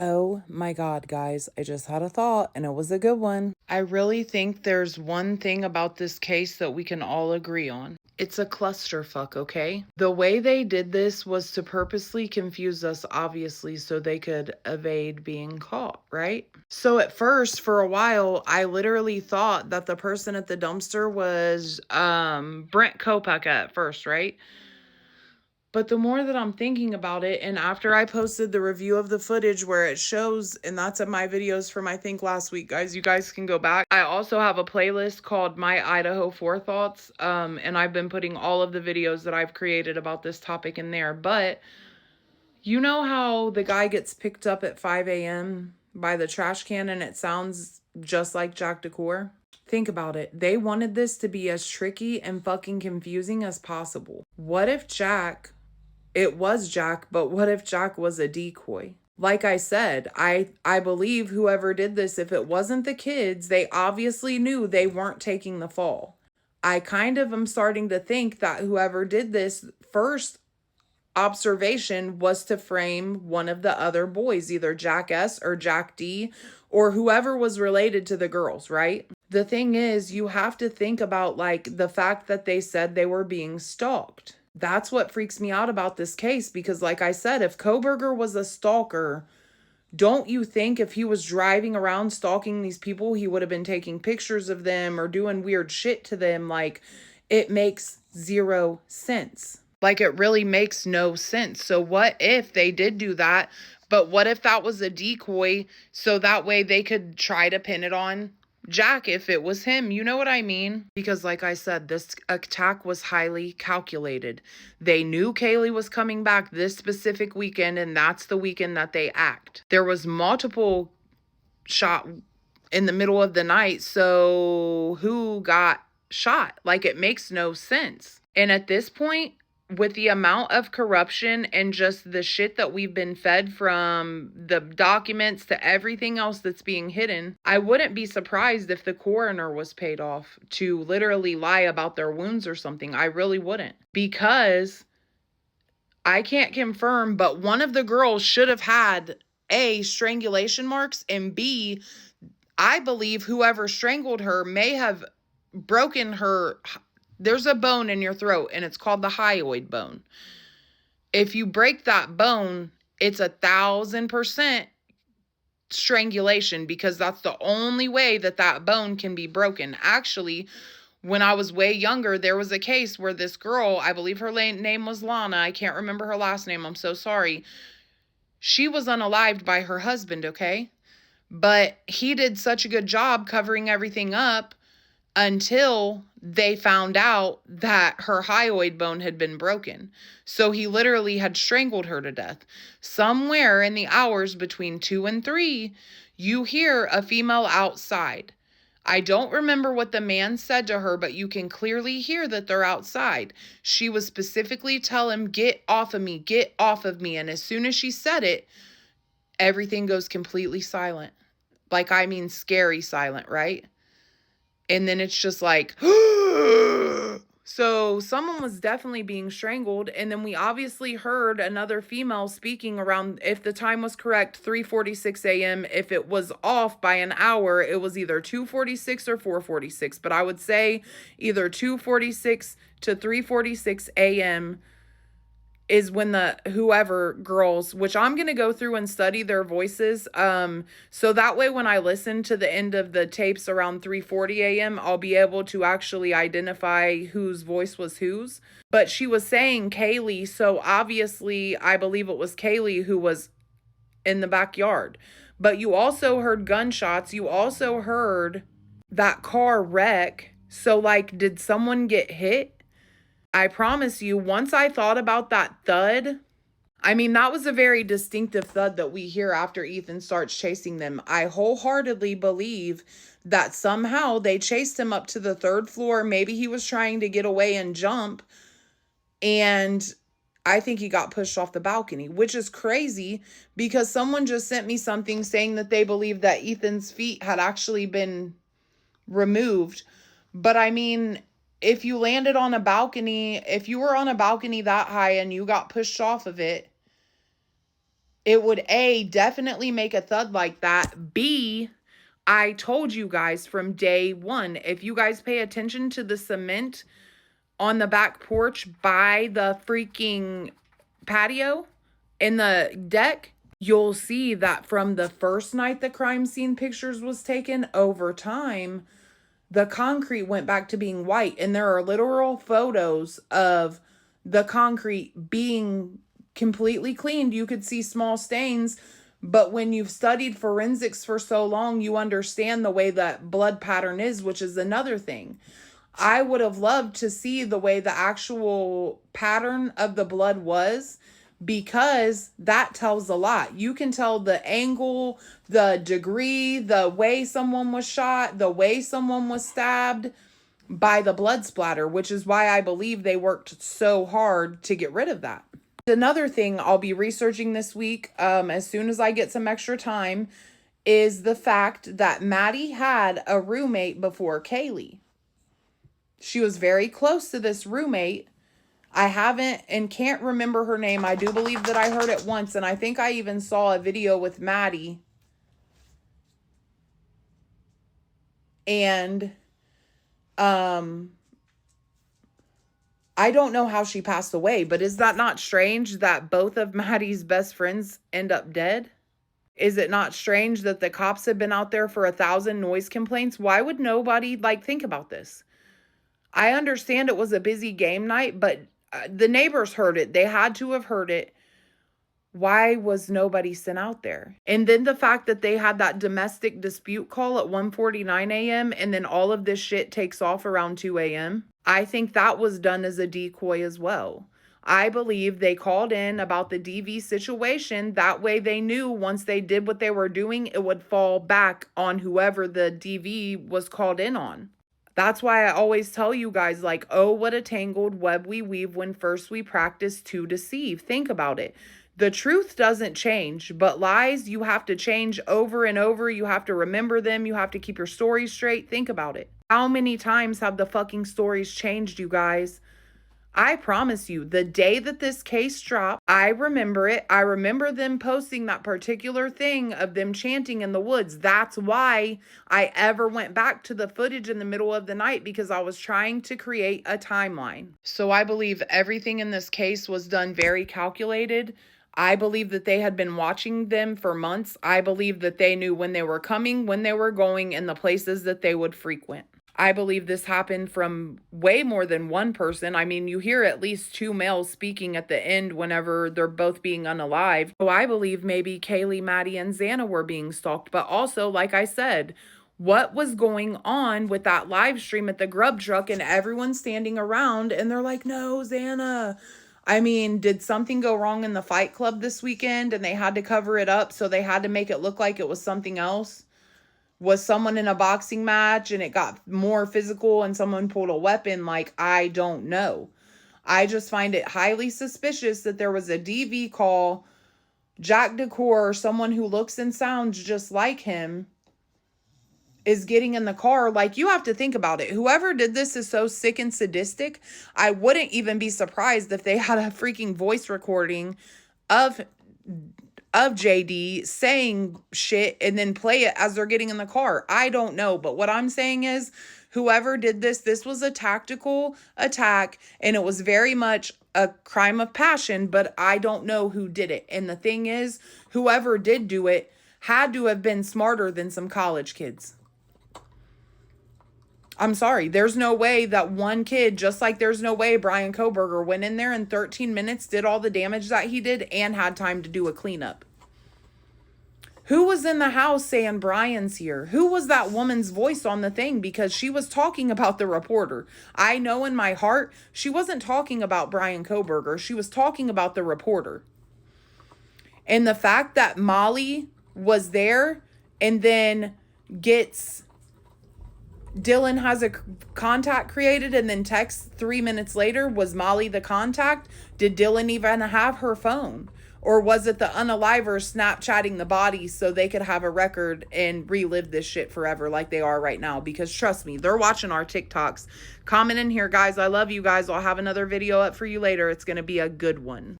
Oh my God, guys, I just had a thought and it was a good one. I really think there's one thing about this case that we can all agree on. It's a clusterfuck, okay? The way they did this was to purposely confuse us, obviously, so they could evade being caught, right? So at first, for a while, I literally thought that the person at the dumpster was Brent Kopeka at first, right? But the more that I'm thinking about it, and after I posted the review of the footage where it shows, and that's in my videos from I think last week, guys, you guys can go back. I also have a playlist called My Idaho Forethoughts, and I've been putting all of the videos that I've created about this topic in there. But you know how the guy gets picked up at 5 a.m. by the trash can and it sounds just like Jack Decor? Think about it. They wanted this to be as tricky and fucking confusing as possible. What if it was Jack, but what if Jack was a decoy? Like I said, I believe whoever did this, if it wasn't the kids, they obviously knew they weren't taking the fall. I kind of am starting to think that whoever did this first observation was to frame one of the other boys, either Jack S or Jack D, or whoever was related to the girls, right? The thing is, you have to think about like the fact that they said they were being stalked. That's what freaks me out about this case because, like I said, if Koberger was a stalker, don't you think if he was driving around stalking these people, he would have been taking pictures of them or doing weird shit to them? Like, it makes zero sense. Like, it really makes no sense. So, what if they did do that? But what if that was a decoy so that way they could try to pin it on Jack if it was him? You know what I mean? Because like I said, this attack was highly calculated. They knew Kaylee was coming back this specific weekend, and that's the weekend that they act. There was multiple shot in the middle of the night, so who got shot? Like, it makes no sense. And at this point, with the amount of corruption and just the shit that we've been fed from the documents to everything else that's being hidden, I wouldn't be surprised if the coroner was paid off to literally lie about their wounds or something. I really wouldn't. Because I can't confirm, but one of the girls should have had A, strangulation marks, and B, I believe whoever strangled her may have broken her. There's a bone in your throat and it's called the hyoid bone. If you break that bone, it's 1,000% strangulation because that's the only way that that bone can be broken. Actually, when I was way younger, there was a case where this girl, I believe her name was Lana. I can't remember her last name. I'm so sorry. She was unalived by her husband, okay? But he did such a good job covering everything up until they found out that her hyoid bone had been broken. So he literally had strangled her to death. Somewhere in the hours between 2 and 3, you hear a female outside. I don't remember what the man said to her, but you can clearly hear that they're outside. She was specifically telling him, "Get off of me, get off of me." And as soon as she said it, everything goes completely silent. Like, I mean, scary silent, right? And then it's just like, so someone was definitely being strangled. And then we obviously heard another female speaking around, if the time was correct, 3:46 a.m. If it was off by an hour, it was either 2:46 or 4:46. But I would say either 2:46 to 3:46 a.m. is when the whoever girls, which I'm going to go through and study their voices. So that way when I listen to the end of the tapes around 3:40 a.m., I'll be able to actually identify whose voice was whose. But she was saying Kaylee, so obviously I believe it was Kaylee who was in the backyard. But you also heard gunshots. You also heard that car wreck. So like, did someone get hit? I promise you, once I thought about that thud, I mean, that was a very distinctive thud that we hear after Ethan starts chasing them. I wholeheartedly believe that somehow they chased him up to the 3rd floor. Maybe he was trying to get away and jump. And I think he got pushed off the balcony, which is crazy because someone just sent me something saying that they believe that Ethan's feet had actually been removed. But I mean, if you landed on a balcony, if you were on a balcony that high and you got pushed off of it, It would A, definitely make a thud like that. B, I told you guys from day one, if you guys pay attention to the cement on the back porch by the freaking patio in the deck, you'll see that from the first night the crime scene pictures was taken, over time, the concrete went back to being white. And there are literal photos of the concrete being completely cleaned. You could see small stains, but when you've studied forensics for so long, you understand the way that blood pattern is, which is another thing. I would have loved to see the way the actual pattern of the blood was, because that tells a lot. You can tell the angle, the degree, the way someone was shot, the way someone was stabbed by the blood splatter, which is why I believe they worked so hard to get rid of that. Another thing I'll be researching this week, as soon as I get some extra time, is the fact that Maddie had a roommate before Kaylee. She was very close to this roommate. I haven't and can't remember her name. I do believe that I heard it once, and I think I even saw a video with Maddie. And I don't know how she passed away, but is that not strange that both of Maddie's best friends end up dead? Is it not strange that the cops have been out there for 1,000 noise complaints? Why would nobody think about this? I understand it was a busy game night, but the neighbors heard it. They had to have heard it. Why was nobody sent out there? And then the fact that they had that domestic dispute call at 1:49 a.m. and then all of this shit takes off around 2 a.m. I think that was done as a decoy as well. I believe they called in about the DV situation. That way they knew once they did what they were doing, it would fall back on whoever the DV was called in on. That's why I always tell you guys, oh, what a tangled web we weave when first we practice to deceive. Think about it. The truth doesn't change, but lies, you have to change over and over. You have to remember them. You have to keep your stories straight. Think about it. How many times have the fucking stories changed, you guys? I promise you, the day that this case dropped, I remember it. I remember them posting that particular thing of them chanting in the woods. That's why I ever went back to the footage in the middle of the night, because I was trying to create a timeline. So I believe everything in this case was done very calculated. I believe that they had been watching them for months. I believe that they knew when they were coming, when they were going, and the places that they would frequent. I believe this happened from way more than one person. I mean, you hear at least two males speaking at the end whenever they're both being unalived. So I believe maybe Kaylee, Maddie, and Xana were being stalked. But also, like I said, what was going on with that live stream at the grub truck and everyone standing around and they're like, no, Xana. I mean, did something go wrong in the fight club this weekend and they had to cover it up, so they had to make it look like it was something else? Was someone in a boxing match and it got more physical and someone pulled a weapon? I don't know. I just find it highly suspicious that there was a DV call. Jack Decor, someone who looks and sounds just like him, is getting in the car. You have to think about it. Whoever did this is so sick and sadistic. I wouldn't even be surprised if they had a freaking voice recording of JD saying shit and then play it as they're getting in the car. I don't know. But what I'm saying is, whoever did this was a tactical attack, and it was very much a crime of passion, but I don't know who did it. And the thing is, whoever did do it had to have been smarter than some college kids. I'm sorry. There's no way that one kid, just like there's no way Brian Koberger went in there in 13 minutes, did all the damage that he did, and had time to do a cleanup. Who was in the house saying Brian's here? Who was that woman's voice on the thing? Because she was talking about the reporter. I know in my heart, she wasn't talking about Brian Koberger. She was talking about the reporter. And the fact that Molly was there and then Dylan has a contact created and then texts 3 minutes later, was Molly the contact? Did Dylan even have her phone? Or was it the unalivers Snapchatting the bodies so they could have a record and relive this shit forever like they are right now? Because trust me, they're watching our TikToks. Comment in here, guys. I love you guys. I'll have another video up for you later. It's going to be a good one.